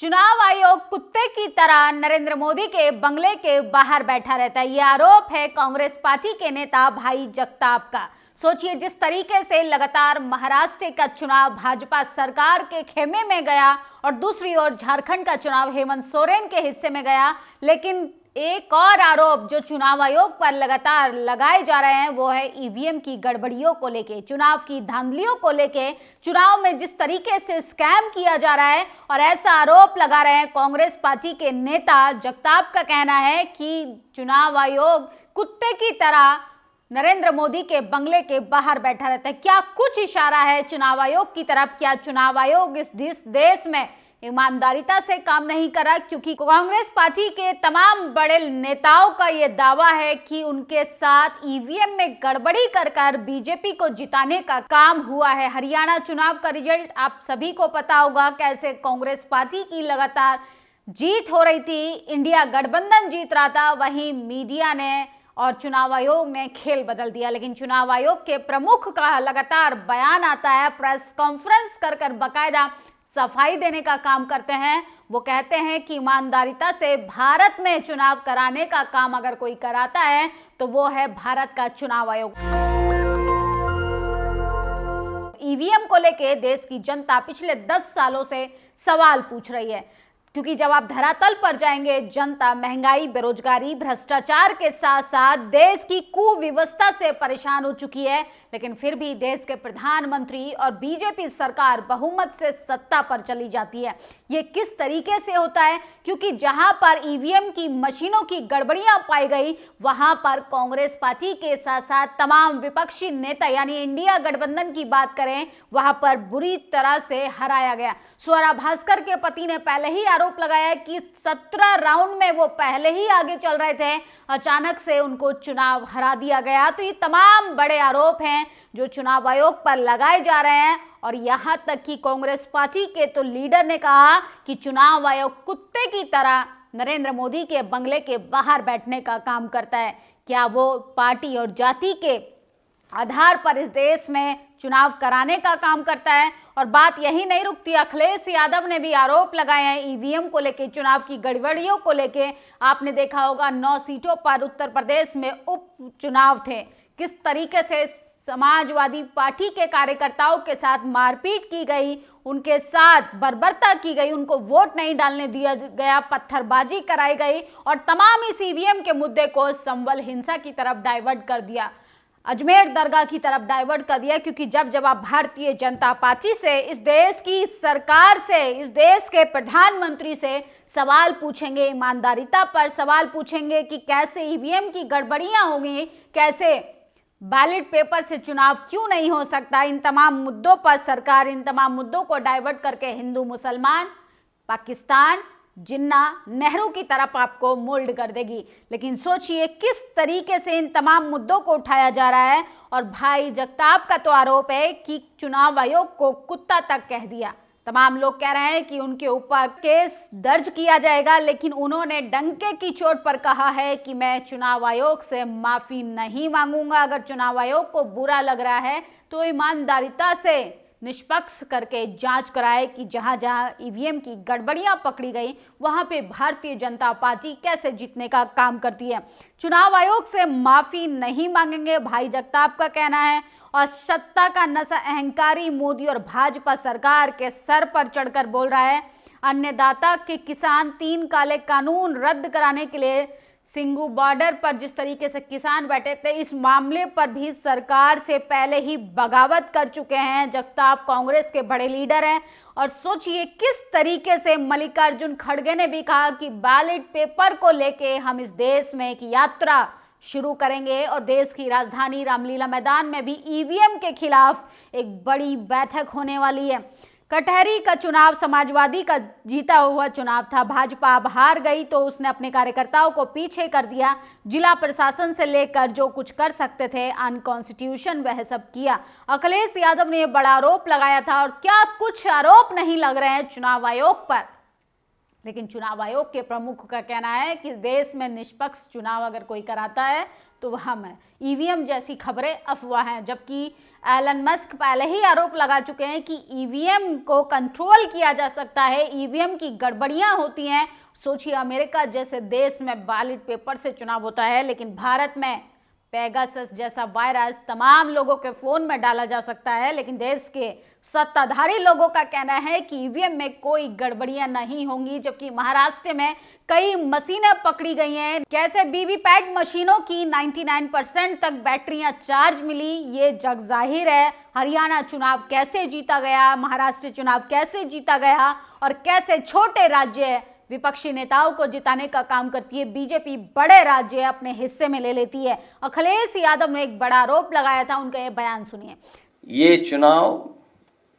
चुनाव आयोग कुत्ते की तरह नरेंद्र मोदी के बंगले के बाहर बैठा रहता है। यह आरोप है कांग्रेस पार्टी के नेता भाई जगताप का। सोचिए, जिस तरीके से लगातार महाराष्ट्र का चुनाव भाजपा सरकार के खेमे में गया और दूसरी ओर झारखंड का चुनाव हेमंत सोरेन के हिस्से में गया, लेकिन एक और आरोप जो चुनाव आयोग पर लगातार लगाए जा रहे हैं वो है ईवीएम की गड़बड़ियों को लेके, चुनाव की धांधलियों को लेके, चुनाव में जिस तरीके से स्कैम किया जा रहा है। और ऐसा आरोप लगा रहे हैं कांग्रेस पार्टी के नेता जगताप का कहना है कि चुनाव आयोग कुत्ते की तरह नरेंद्र मोदी के बंगले के बाहर बैठा रहता है। क्या कुछ इशारा है चुनाव आयोग की तरफ? क्या चुनाव आयोग इस देश में ईमानदारिता से काम नहीं कर रहा? क्योंकि कांग्रेस पार्टी के तमाम बड़े नेताओं का यह दावा है कि उनके साथ ईवीएम में गड़बड़ी कर बीजेपी को जिताने का काम हुआ है। हरियाणा चुनाव का रिजल्ट आप सभी को पता होगा, कैसे कांग्रेस पार्टी की लगातार जीत हो रही थी, इंडिया गठबंधन जीत रहा था, वहीं मीडिया ने और चुनाव आयोग ने खेल बदल दिया। लेकिन चुनाव आयोग के प्रमुख का लगातार बयान आता है, प्रेस कॉन्फ्रेंस कर बाकायदा सफाई देने का काम करते हैं। वो कहते हैं कि ईमानदारिता से भारत में चुनाव कराने का काम अगर कोई कराता है तो वो है भारत का चुनाव आयोग। ईवीएम को लेके देश की जनता पिछले 10 सालों से सवाल पूछ रही है, क्योंकि जब आप धरातल पर जाएंगे, जनता महंगाई, बेरोजगारी, भ्रष्टाचार के साथ साथ देश की कुव्यवस्था से परेशान हो चुकी है। लेकिन फिर भी देश के प्रधानमंत्री और बीजेपी सरकार बहुमत से सत्ता पर चली जाती है। ये किस तरीके से होता है? क्योंकि जहां पर ईवीएम की मशीनों की गड़बड़ियां पाई गई, वहां पर कांग्रेस पार्टी के साथ साथ तमाम विपक्षी नेता, यानी इंडिया गठबंधन की बात करें, वहां पर बुरी तरह से हराया गया। स्वरा भास्कर के पति ने पहले ही आरोप लगाया कि 17 राउंड में वो पहले ही आगे चल रहे थे, अचानक से उनको चुनाव हरा दिया गया। तो ये तमाम बड़े आरोप हैं जो चुनाव आयोग पर लगाए जा रहे हैं। और यहां तक कि कांग्रेस पार्टी के तो लीडर ने कहा कि चुनाव आयोग कुत्ते की तरह नरेंद्र मोदी के बंगले के बाहर बैठने का काम करता है। क्या वो पार्टी और जाति के आधार पर इस देश में चुनाव कराने का काम करता है? और बात यही नहीं रुकती, अखिलेश यादव ने भी आरोप लगाए हैं ईवीएम को लेके, चुनाव की गड़बड़ियों को लेके। आपने देखा होगा 9 सीटों पर उत्तर प्रदेश में उपचुनाव थे, किस तरीके से समाजवादी पार्टी के कार्यकर्ताओं के साथ मारपीट की गई, उनके साथ बर्बरता की गई, उनको वोट नहीं डालने दिया गया, पत्थरबाजी कराई गई और तमाम इस ईवीएम के मुद्दे को संबल हिंसा की तरफ डाइवर्ट कर दिया, अजमेर दरगाह की तरफ डाइवर्ट कर दिया। क्योंकि जब आप भारतीय जनता पार्टी से, इस देश की सरकार से, इस देश के प्रधानमंत्री से सवाल पूछेंगे, ईमानदारिता पर सवाल पूछेंगे कि कैसे ईवीएम की गड़बड़ियां होंगी, कैसे बैलेट पेपर से चुनाव क्यों नहीं हो सकता, इन तमाम मुद्दों पर सरकार इन तमाम मुद्दों को डाइवर्ट करके हिंदू मुसलमान, पाकिस्तान, जिन्ना, नेहरू की तरफ आपको मोल्ड कर देगी। लेकिन सोचिए किस तरीके से इन तमाम मुद्दों को उठाया जा रहा है। और भाई जगताप का तो आरोप है कि चुनाव आयोग को कुत्ता तक कह दिया। तमाम लोग कह रहे हैं कि उनके ऊपर केस दर्ज किया जाएगा, लेकिन उन्होंने डंके की चोट पर कहा है कि मैं चुनाव आयोग से माफी नहीं मांगूंगा। अगर चुनाव आयोग को बुरा लग रहा है तो ईमानदारिता से निष्पक्ष करके जांच कराए कि जहां जहां ईवीएम की गड़बड़ियां पकड़ी गई, वहां पे भारतीय जनता पार्टी कैसे जीतने का काम करती है। चुनाव आयोग से माफी नहीं मांगेंगे, भाई जगताप का कहना है। और सत्ता का नशा अहंकारी मोदी और भाजपा सरकार के सर पर चढ़कर बोल रहा है। अन्नदाता के किसान 3 काले कानून रद्द कराने के लिए सिंगू बॉर्डर पर जिस तरीके से किसान बैठे थे, इस मामले पर भी सरकार से पहले ही बगावत कर चुके हैं। जगताप कांग्रेस के बड़े लीडर हैं। और सोचिए किस तरीके से मल्लिकार्जुन खड़गे ने भी कहा कि बैलेट पेपर को लेके हम इस देश में एक यात्रा शुरू करेंगे और देश की राजधानी रामलीला मैदान में भी ईवीएम के खिलाफ एक बड़ी बैठक होने वाली है। कटहरी का चुनाव समाजवादी का जीता हुआ चुनाव था, भाजपा अब हार गई तो उसने अपने कार्यकर्ताओं को पीछे कर दिया। जिला प्रशासन से लेकर जो कुछ कर सकते थे अनकॉन्स्टिट्यूशन वह सब किया। अखिलेश यादव ने यह बड़ा आरोप लगाया था। और क्या कुछ आरोप नहीं लग रहे हैं चुनाव आयोग पर? लेकिन चुनाव आयोग के प्रमुख का कहना है कि देश में निष्पक्ष चुनाव अगर कोई कराता है तो वह हम है। ईवीएम जैसी खबरें अफवाह हैं, जबकि एलन मस्क पहले ही आरोप लगा चुके हैं कि ईवीएम को कंट्रोल किया जा सकता है, ईवीएम की गड़बड़ियां होती हैं। सोचिए, अमेरिका जैसे देश में बैलेट पेपर से चुनाव होता है, लेकिन भारत में पेगासस जैसा वायरस तमाम लोगों के फोन में डाला जा सकता है, लेकिन देश के सत्ताधारी लोगों का कहना है कि ईवीएम में कोई गड़बड़ियां नहीं होंगी। जबकि महाराष्ट्र में कई मशीनें पकड़ी गई हैं, कैसे वीवीपैट मशीनों की 99% तक बैटरियां चार्ज मिली, ये जग जाहिर है। हरियाणा चुनाव कैसे जीता गया, महाराष्ट्र चुनाव कैसे जीता गया, और कैसे छोटे राज्य विपक्षी नेताओं को जिताने का काम करती है बीजेपी, बड़े राज्य अपने हिस्से में ले लेती है। अखिलेश यादव ने एक बड़ा आरोप लगाया था, उनका ये बयान सुनिए। ये चुनाव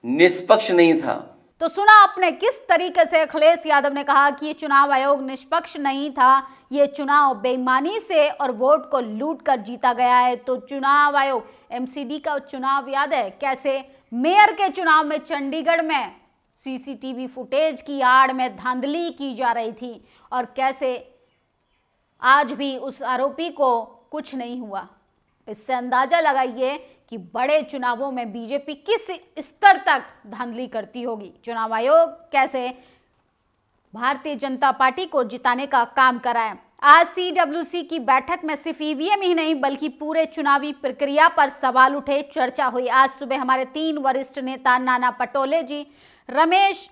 निष्पक्ष नहीं था। तो सुना आपने किस तरीके से अखिलेश यादव ने कहा कि ये चुनाव आयोग निष्पक्ष नहीं था, ये चुनाव बेईमानी से और वोट को लूट कर जीता गया है। तो चुनाव आयोग, एमसीडी का चुनाव याद है, कैसे मेयर के चुनाव में चंडीगढ़ में सीसीटीवी फुटेज की आड़ में धांधली की जा रही थी, और कैसे आज भी उस आरोपी को कुछ नहीं हुआ। इससे अंदाजा लगाइए कि बड़े चुनावों में बीजेपी किस स्तर तक धांधली करती होगी। चुनाव आयोग कैसे भारतीय जनता पार्टी को जिताने का काम कराए। आज सीडब्ल्यूसी की बैठक में सिर्फ ईवीएम ही नहीं बल्कि पूरे चुनावी प्रक्रिया पर सवाल उठे, चर्चा हुई। आज सुबह हमारे 3 वरिष्ठ नेता नाना पटोले जी, रमेश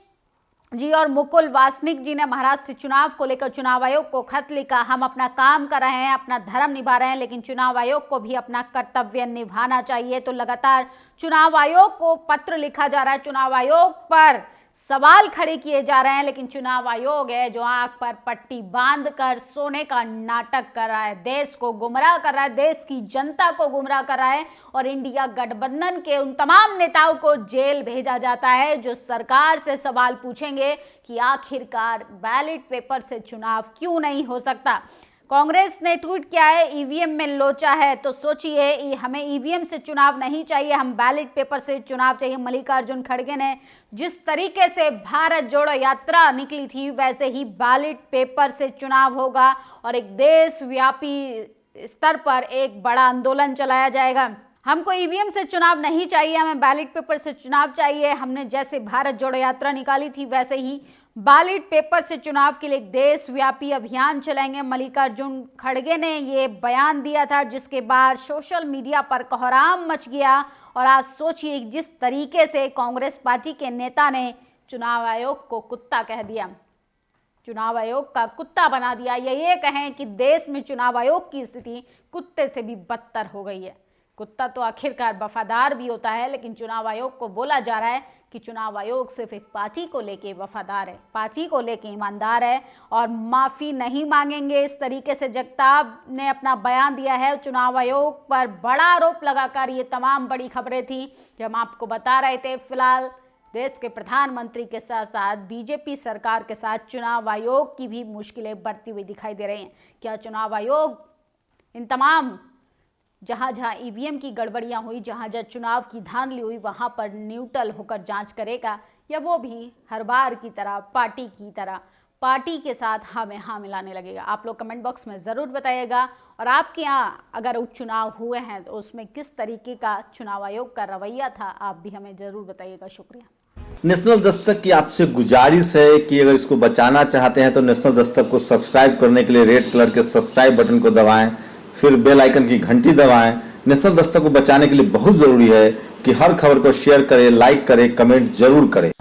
जी और मुकुल वासनिक जी ने महाराष्ट्र चुनाव को लेकर चुनाव आयोग को खत लिखा। हम अपना काम कर रहे हैं, अपना धर्म निभा रहे हैं, लेकिन चुनाव आयोग को भी अपना कर्तव्य निभाना चाहिए। तो लगातार चुनाव आयोग को पत्र लिखा जा रहा है, चुनाव आयोग पर सवाल खड़े किए जा रहे हैं, लेकिन चुनाव आयोग है जो आंख पर पट्टी बांधकर सोने का नाटक कर रहा है, देश को गुमराह कर रहा है, देश की जनता को गुमराह कर रहा है। और इंडिया गठबंधन के उन तमाम नेताओं को जेल भेजा जाता है जो सरकार से सवाल पूछेंगे कि आखिरकार बैलेट पेपर से चुनाव क्यों नहीं हो सकता। कांग्रेस ने ट्वीट किया है, ईवीएम में लोचा है। तो सोचिए, हमें ईवीएम से चुनाव नहीं चाहिए, हम बैलेट पेपर से चुनाव चाहिए। मल्लिकार्जुन खड़गे ने जिस तरीके से भारत जोड़ो यात्रा निकली थी, वैसे ही बैलेट पेपर से चुनाव होगा और एक देशव्यापी स्तर पर एक बड़ा आंदोलन चलाया जाएगा। हमको ईवीएम से चुनाव नहीं चाहिए, हमें बैलेट पेपर से चुनाव चाहिए। हमने जैसे भारत जोड़ो यात्रा निकाली थी, वैसे ही बैलेट पेपर से चुनाव के लिए देशव्यापी अभियान चलाएंगे। मल्लिकार्जुन खड़गे ने ये बयान दिया था, जिसके बाद सोशल मीडिया पर कोहराम मच गया। और आज सोचिए, जिस तरीके से कांग्रेस पार्टी के नेता ने चुनाव आयोग को कुत्ता कह दिया, चुनाव आयोग का कुत्ता बना दिया, या ये कहें कि देश में चुनाव आयोग की स्थिति कुत्ते से भी बदतर हो गई है। कुत्ता तो आखिरकार वफादार भी होता है, लेकिन चुनाव आयोग को बोला जा रहा है कि चुनाव आयोग सिर्फ एक पार्टी को लेके वफादार है, पार्टी को लेके ईमानदार है और माफ़ी नहीं मांगेंगे। इस तरीके से जगताप ने अपना बयान दिया है। चुनाव आयोग पर बड़ा आरोप लगाकर ये तमाम बड़ी खबरें थी जो हम आपको बता रहे थे। फिलहाल देश के प्रधानमंत्री के साथ साथ बीजेपी सरकार के साथ चुनाव आयोग की भी मुश्किलें बढ़ती हुई दिखाई दे रही हैं। क्या चुनाव आयोग इन तमाम जहां जहां ईवीएम की गड़बड़ियां हुई, जहां जहां चुनाव की धांधली हुई, वहां पर न्यूट्रल होकर जांच करेगा, या वो भी हर बार की तरह पार्टी के साथ हाँ मिलाने लगेगा? आप लोग कमेंट बॉक्स में ज़रूर बताइएगा। और आपके यहाँ अगर उपचुनाव हुए हैं तो उसमें किस तरीके का चुनाव आयोग का रवैया था, आप भी हमें ज़रूर बताइएगा। शुक्रिया। नेशनल दस्तक की आपसे गुजारिश है कि अगर इसको बचाना चाहते हैं तो नेशनल दस्तक को सब्सक्राइब करने के लिए रेड कलर के सब्सक्राइब बटन को दबाएं, फिर बेल आइकन की घंटी दबाएं। नेशनल दस्तक को बचाने के लिए बहुत जरूरी है कि हर खबर को शेयर करें, लाइक करें, कमेंट जरूर करें।